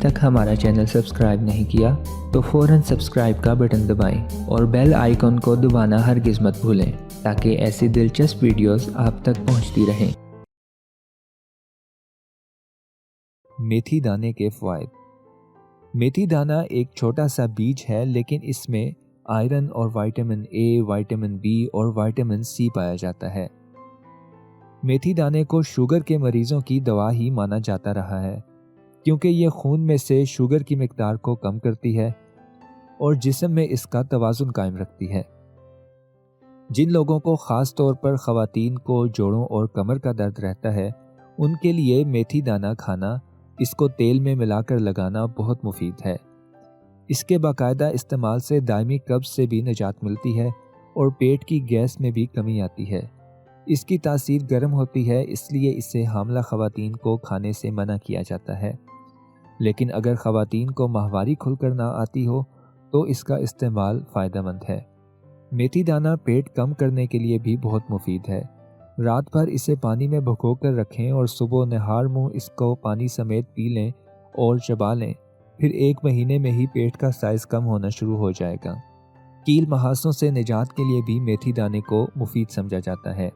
तक हमारा channel subscribe नहीं किया तो फ़ौरन सब्सक्राइब का बटन दबाएं और बेल आइकन को दबाना हरगिज़ मत भूलें ताकि ऐसी दिलचस्प वीडियोस आप तक पहुंचती रहें। मेथी दाने के फ़वाइद। मेथी दाना एक छोटा सा बीज है, लेकिन इसमें आयरन और विटामिन ए, विटामिन बी और विटामिन सी पाया जाता है। मेथी दाने को शुगर के मरीजों की दवा ही माना जाता रहा है, क्योंकि ये खून में से शुगर की मिकदार को कम करती है और जिस्म में इसका तवाज़ुन कायम रखती है। जिन लोगों को ख़ास तौर पर ख़वातीन को जोड़ों और कमर का दर्द रहता है, उनके लिए मेथी दाना खाना, इसको तेल में मिलाकर लगाना बहुत मुफीद है। इसके बाकायदा इस्तेमाल से दायमी कब्ज़ से भी निजात मिलती है और पेट की गैस में भी कमी आती है। इसकी तासीर गर्म होती है, इसलिए इसे हामला ख़वातीन को खाने से मना किया जाता है। लेकिन अगर ख़वातीन को माहवारी खुलकर ना आती हो तो इसका इस्तेमाल फ़ायदेमंद है। मेथी दाना पेट कम करने के लिए भी बहुत मुफीद है। रात भर इसे पानी में भिगो कर रखें और सुबह नहार मुँह इसको पानी समेत पी लें और चबा लें। फिर 1 महीने में ही पेट का साइज़ कम होना शुरू हो जाएगा। कील महासों से निजात के लिए भी मेथी दाने को मुफीद समझा जाता है।